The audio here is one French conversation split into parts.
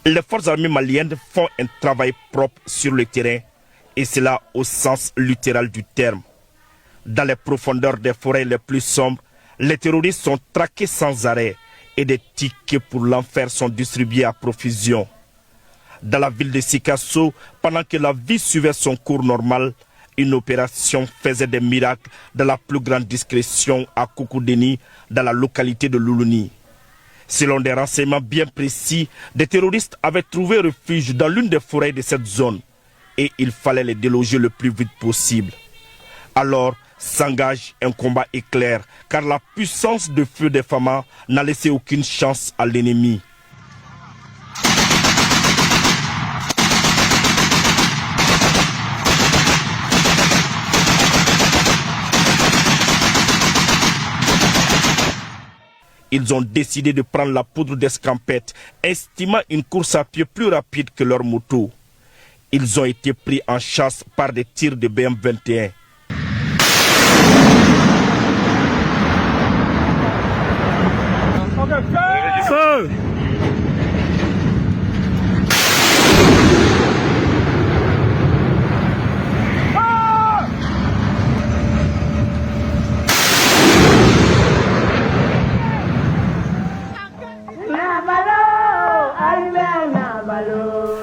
Les forces armées maliennes font un travail propre sur le terrain, et cela au sens littéral du terme. Dans les profondeurs des forêts les plus sombres, les terroristes sont traqués sans arrêt et des tickets pour l'enfer sont distribués à profusion. Dans la ville de Sikasso, pendant que la vie suivait son cours normal, une opération faisait des miracles dans la plus grande discrétion à Koukoudeni, dans la localité de Loulouni. Selon des renseignements bien précis, des terroristes avaient trouvé refuge dans l'une des forêts de cette zone et il fallait les déloger le plus vite possible. Alors s'engage un combat éclair, car la puissance de feu des Famas n'a laissé aucune chance à l'ennemi. Ils ont décidé de prendre la poudre d'escampette, estimant une course à pied plus rapide que leur moto. Ils ont été pris en chasse par des tirs de BM-21.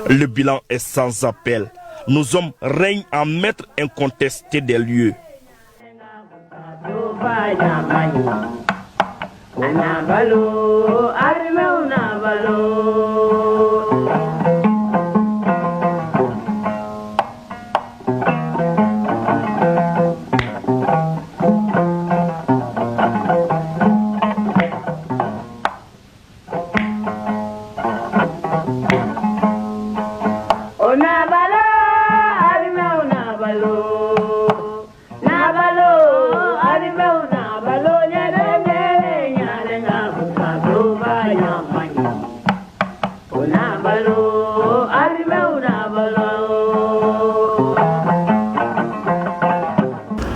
Le bilan est sans appel. Nos hommes règnent en maître incontesté des lieux.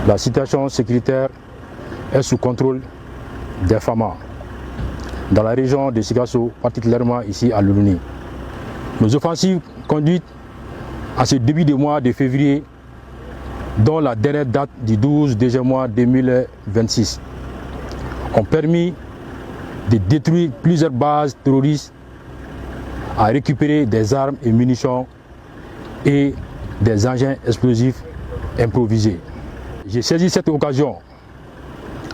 La situation sécuritaire est sous contrôle des Famas dans la région de Sikasso, particulièrement ici à Loulouni. Nos offensives conduites à ce début de mois de février, dont la dernière date du 12 mois 2026, ont permis de détruire plusieurs bases terroristes, à récupérer des armes et munitions et des engins explosifs improvisés. J'ai saisi cette occasion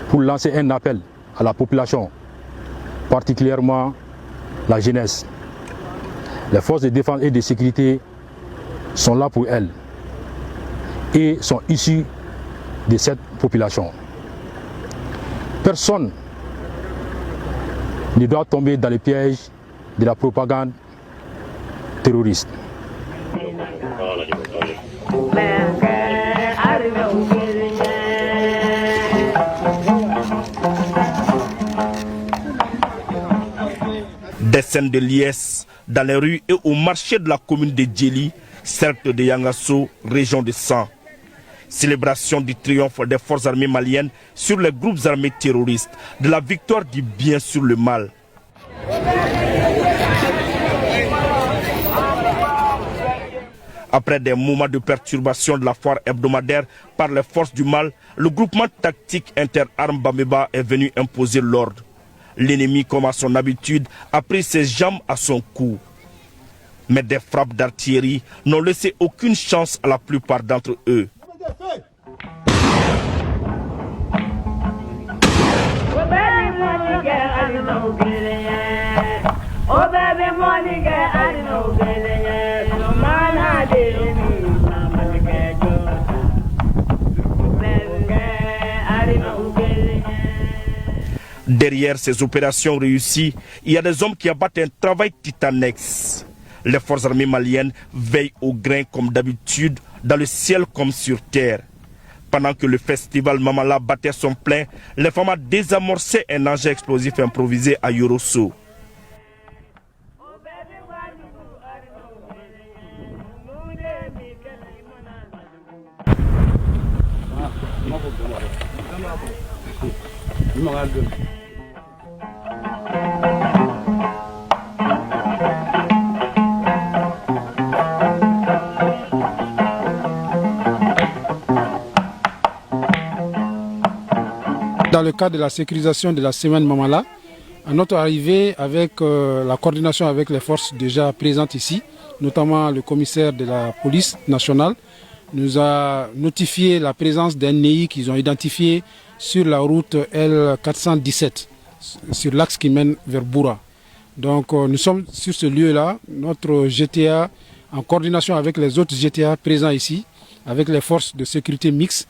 pour lancer un appel à la population, particulièrement la jeunesse. Les forces de défense et de sécurité sont là pour elles et sont issues de cette population. Personne ne doit tomber dans les pièges de la propagande terroriste. Des scènes de liesse dans les rues et au marché de la commune de Djeli, cercle de Yangasso, région de San. Célébration du triomphe des forces armées maliennes sur les groupes armés terroristes, de la victoire du bien sur le mal. Après des moments de perturbation de la foire hebdomadaire par les forces du mal, le groupement tactique interarmes Bameba est venu imposer l'ordre. L'ennemi, comme à son habitude, a pris ses jambes à son cou. Mais des frappes d'artillerie n'ont laissé aucune chance à la plupart d'entre eux. Derrière ces opérations réussies, il y a des hommes qui abattent un travail titanesque. Les forces armées maliennes veillent au grain comme d'habitude, dans le ciel comme sur terre. Pendant que le festival Mamala battait son plein, les femmes ont désamorcé un engin explosif improvisé à Yorosso. le cadre de la sécurisation de la semaine Mamala. À notre arrivée, avec la coordination avec les forces déjà présentes ici, notamment le commissaire de la police nationale, nous a notifié la présence d'un NEI qu'ils ont identifié sur la route L417, sur l'axe qui mène vers Boura. Donc nous sommes sur ce lieu-là, notre GTA, en coordination avec les autres GTA présents ici, avec les forces de sécurité mixtes,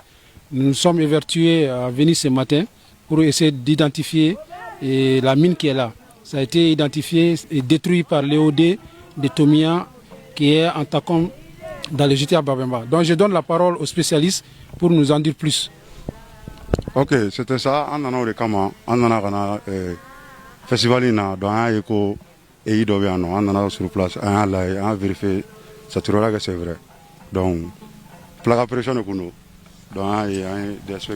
nous nous sommes évertués à venir ce matin pour essayer d'identifier la mine qui est là. Ça a été identifié et détruit par l'EOD de Tomia qui est en Takom dans le GTA Babemba. Donc je donne la parole aux spécialistes pour nous en dire plus. Ok, c'était ça. On a un festival on a sur place, on a vérifié, ça c'est vrai. Donc, la pression est pour nous. Donc, il y a des aspects.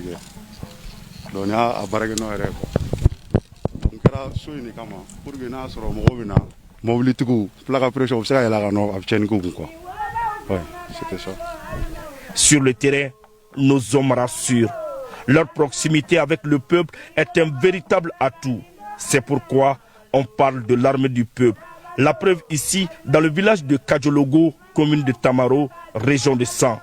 Donc, il y a un barrage de rêve. Donc, il y a un souhait pour que nous soyons mobilité, la pression, c'est là ouais, c'était ça. Sur le terrain, nos hommes rassurent. Leur proximité avec le peuple est un véritable atout. C'est pourquoi on parle de l'armée du peuple. La preuve ici, dans le village de Kadjologo, commune de Tamaro, région de San.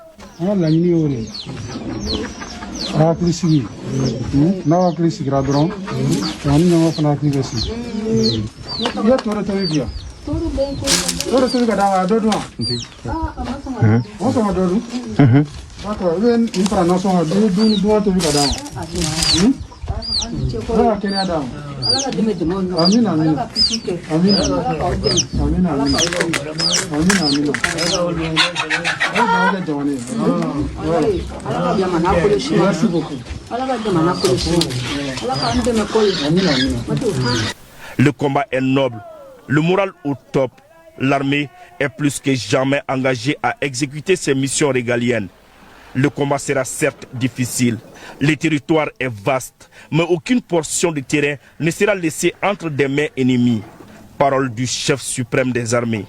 Le combat est noble, le moral au top. L'armée est plus que jamais engagée à exécuter ses missions régaliennes. Le combat sera certes difficile, le territoire est vaste, mais aucune portion du terrain ne sera laissée entre des mains ennemies. Parole du chef suprême des armées.